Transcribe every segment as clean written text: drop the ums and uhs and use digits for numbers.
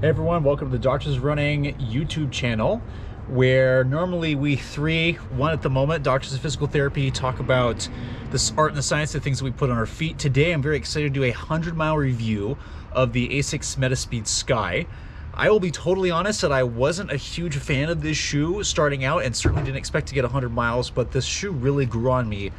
Hey everyone, welcome to the Doctors Running YouTube channel, where normally we one at the moment, Doctors of Physical Therapy, talk about the art and the science of things that we put on our feet. Today I'm very excited to do a 100-mile review of the Asics Metaspeed Sky. I will be totally honest that I wasn't a huge fan of this shoe starting out and certainly didn't expect to get 100 miles, but this shoe really grew on me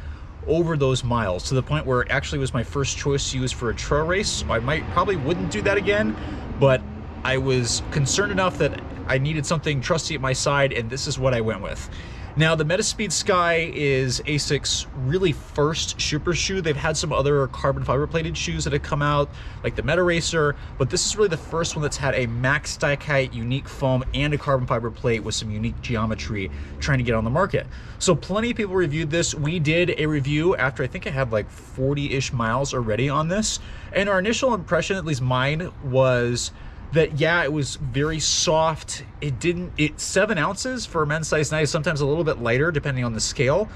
over those miles to the point where it actually was my first choice to use for a trail race. So I probably wouldn't do that again, but I was concerned enough that I needed something trusty at my side, and this is what I went with. Now, the Metaspeed Sky is Asics' really first super shoe. They've had some other carbon fiber plated shoes that have come out, like the Meta Racer, but this is really the first one that's had a max strike height, unique foam, and a carbon fiber plate with some unique geometry trying to get on the market. So plenty of people reviewed this. We did a review after I think I had like 40-ish miles already on this, and our initial impression, at least mine, was that yeah, it was very soft. It's 7 ounces for a men's size 9, sometimes a little bit lighter depending on the scale,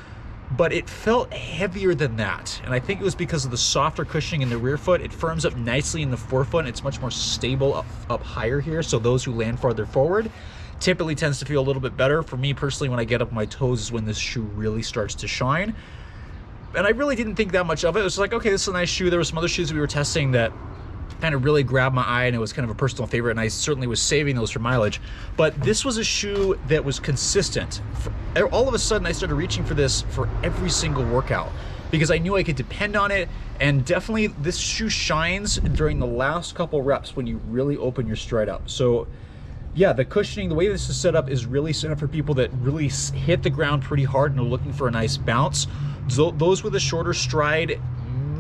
but it felt heavier than that. And I think it was because of the softer cushioning in the rear foot. It firms up nicely in the forefoot. It's much more stable up higher here. So those who land farther forward typically tends to feel a little bit better. For me personally, when I get up my toes is when this shoe really starts to shine. And I really didn't think that much of it. It was like, okay, this is a nice shoe. There were some other shoes that we were testing that kind of really grabbed my eye, and it was kind of a personal favorite, and I certainly was saving those for mileage. But this was a shoe that was consistent. All of a sudden, I started reaching for this for every single workout because I knew I could depend on it, and definitely this shoe shines during the last couple reps when you really open your stride up. So yeah, the cushioning, the way this is set up is really set up for people that really hit the ground pretty hard and are looking for a nice bounce. Those with a shorter stride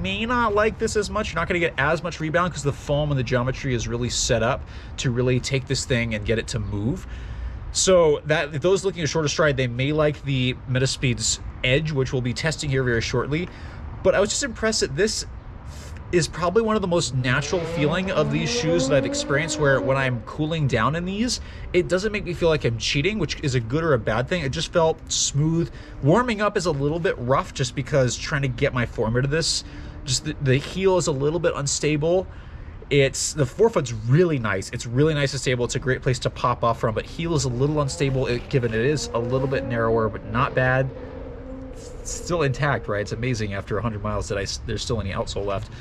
may not like this as much. You're not going to get as much rebound because the foam and the geometry is really set up to really take this thing and get it to move. So that if those looking at shorter stride, they may like the Metaspeed's Edge, which we'll be testing here very shortly. But I was just impressed that this is probably one of the most natural feeling of these shoes that I've experienced, where when I'm cooling down in these, it doesn't make me feel like I'm cheating, which is a good or a bad thing. It just felt smooth. Warming up is a little bit rough just because trying to get my form into this, just the heel is a little bit unstable. The forefoot's really nice. It's really nice and stable. It's a great place to pop off from, but heel is a little unstable given it is a little bit narrower, but not bad. It's still intact, right? It's amazing after 100 miles that there's still any outsole left.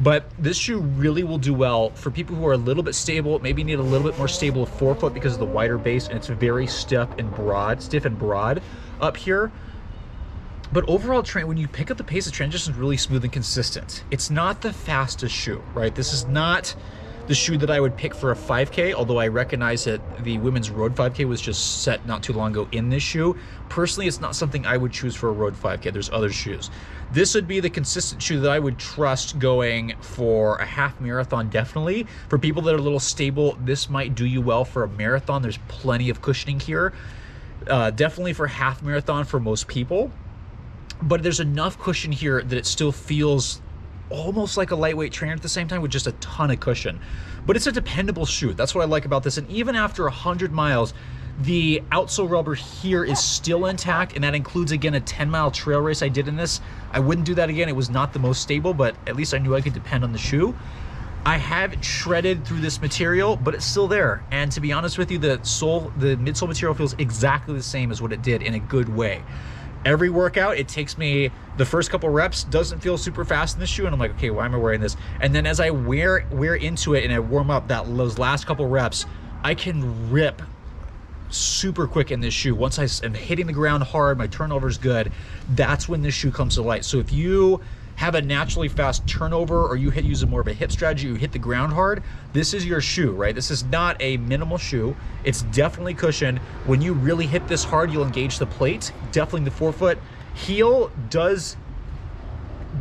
But this shoe really will do well for people who are a little bit stable, maybe need a little bit more stable forefoot because of the wider base, and it's very stiff and broad up here. But overall, when you pick up the pace, the transition is really smooth and consistent. It's not the fastest shoe, right? This is not the shoe that I would pick for a 5K, although I recognize that the women's road 5K was just set not too long ago in this shoe. Personally, it's not something I would choose for a road 5K. There's other shoes. This would be the consistent shoe that I would trust going for a half marathon, definitely. For people that are a little stable, this might do you well for a marathon. There's plenty of cushioning here. Definitely for half marathon for most people. But there's enough cushion here that it still feels almost like a lightweight trainer at the same time with just a ton of cushion. But it's a dependable shoe. That's what I like about this. And even after 100 miles, the outsole rubber here is still intact, and that includes, again, a 10-mile trail race I did in this. I wouldn't do that again. It was not the most stable, but at least I knew I could depend on the shoe. I have shredded through this material, but it's still there. And to be honest with you, the midsole material feels exactly the same as what it did in a good way. Every workout, it takes me, the first couple reps doesn't feel super fast in this shoe, and I'm like, okay, why am I wearing this? And then as I wear into it and I warm up those last couple reps, I can rip super quick in this shoe. Once I am hitting the ground hard, my turnover's good, that's when this shoe comes to light. So if you have a naturally fast turnover, or you use more of a hip strategy, you hit the ground hard, this is your shoe, right? This is not a minimal shoe. It's definitely cushioned. When you really hit this hard, you'll engage the plate, definitely the forefoot. Heel does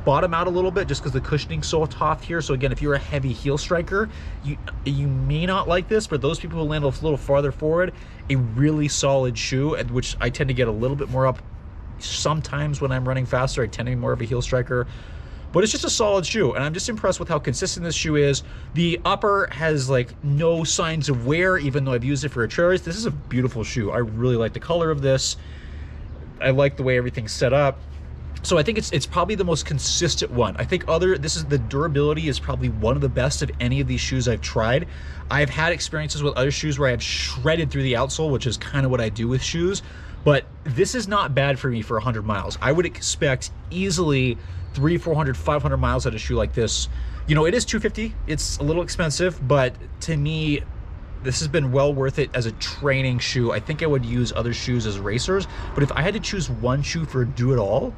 bottom out a little bit just because the cushioning's so tough here. So again, if you're a heavy heel striker, you may not like this, but those people who land a little farther forward, a really solid shoe, which I tend to get a little bit more up. Sometimes when I'm running faster, I tend to be more of a heel striker, but it's just a solid shoe, and I'm just impressed with how consistent this shoe is. The upper has like no signs of wear, even though I've used it for a trail race. This is a beautiful shoe. I really like the color of this. I like the way everything's set up. So I think it's probably the most consistent one. I think the durability is probably one of the best of any of these shoes I've tried. I've had experiences with other shoes where I've shredded through the outsole, which is kind of what I do with shoes, but this is not bad for me for 100 miles. I would expect easily 300, 400, 500 miles out of a shoe like this. You know, it is $250. It's a little expensive, but to me, this has been well worth it as a training shoe. I think I would use other shoes as racers, but if I had to choose one shoe for do it all,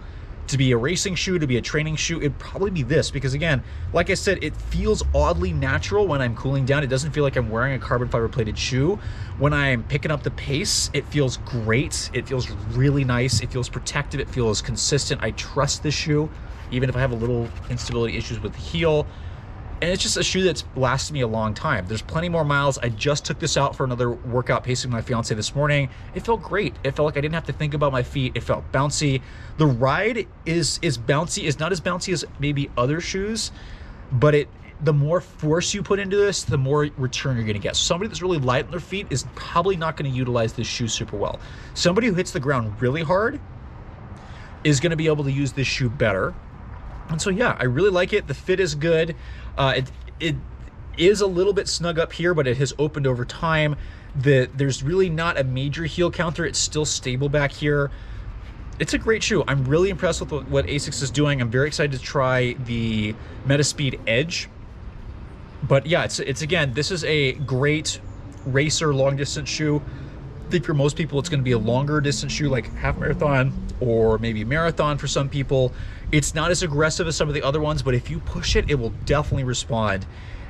to be a racing shoe, to be a training shoe, it'd probably be this, because again, like I said, it feels oddly natural when I'm cooling down. It doesn't feel like I'm wearing a carbon fiber plated shoe. When I'm picking up the pace, it feels great. It feels really nice. It feels protective. It feels consistent. I trust this shoe, even if I have a little instability issues with the heel. And it's just a shoe that's lasted me a long time. There's plenty more miles. I just took this out for another workout pacing my fiance this morning. It felt great. It felt like I didn't have to think about my feet. It felt bouncy. The ride is bouncy. It's not as bouncy as maybe other shoes, but the more force you put into this, the more return you're gonna get. So somebody that's really light on their feet is probably not gonna utilize this shoe super well. Somebody who hits the ground really hard is gonna be able to use this shoe better. And so yeah, I really like it. The fit is good. It is a little bit snug up here, but it has opened over time. There's really not a major heel counter. It's still stable back here. It's a great shoe. I'm really impressed with what Asics is doing. I'm very excited to try the Metaspeed Edge. But yeah, it's again, this is a great racer long distance shoe. I think for most people it's going to be a longer distance shoe, like half marathon or maybe marathon for some people. It's not as aggressive as some of the other ones, but if you push it, it will definitely respond.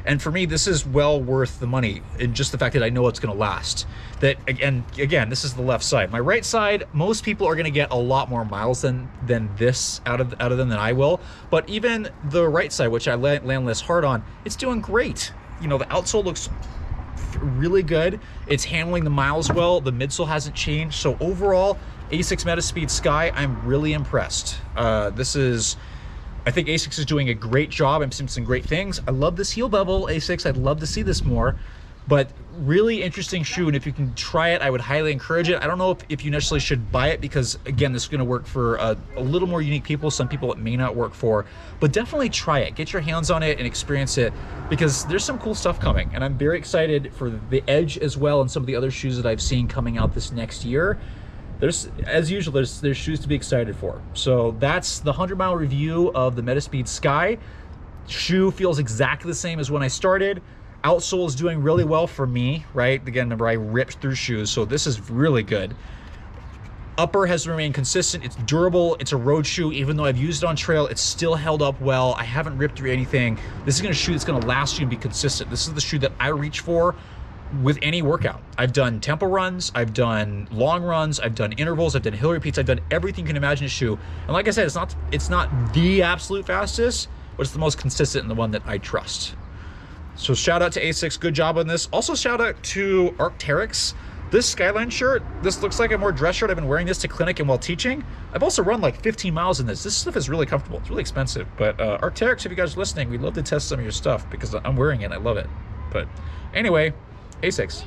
And for me, this is well worth the money, and just the fact that I know it's going to last. That again, this is the left side. My right side, most people are going to get a lot more miles than this out of them than I will. But even the right side, which I land less hard on, it's doing great. You know, the outsole looks really good. It's handling the miles well. The midsole hasn't changed. So overall, Asics Metaspeed Sky, I'm really impressed. I think Asics is doing a great job. I'm seeing some great things. I love this heel bevel, Asics. I'd love to see this more, but really interesting shoe. And if you can try it, I would highly encourage it. I don't know if you necessarily should buy it, because again, this is going to work for a little more unique people. Some people it may not work for, but definitely try it. Get your hands on it and experience it, because there's some cool stuff coming. And I'm very excited for the Edge as well, and some of the other shoes that I've seen coming out this next year. As usual, there's shoes to be excited for. So that's the 100-mile review of the Metaspeed Sky. Shoe feels exactly the same as when I started. Outsole is doing really well for me, right? Again, remember, I ripped through shoes, so this is really good. Upper has remained consistent. It's durable. It's a road shoe. Even though I've used it on trail, it's still held up well. I haven't ripped through anything. This is a shoe that's going to last you and be consistent. This is the shoe that I reach for with any workout. I've done tempo runs, I've done long runs, I've done intervals, I've done hill repeats, I've done everything you can imagine a shoe. And like I said, it's not the absolute fastest, but it's the most consistent and the one that I trust. So shout out to Asics, good job on this. Also shout out to Arc'teryx. This Skyline shirt, this looks like a more dress shirt. I've been wearing this to clinic and while teaching. I've also run like 15 miles in this. This stuff is really comfortable. It's really expensive, but Arc'teryx, if you guys are listening, we'd love to test some of your stuff because I'm wearing it. I love it. But anyway, Asics.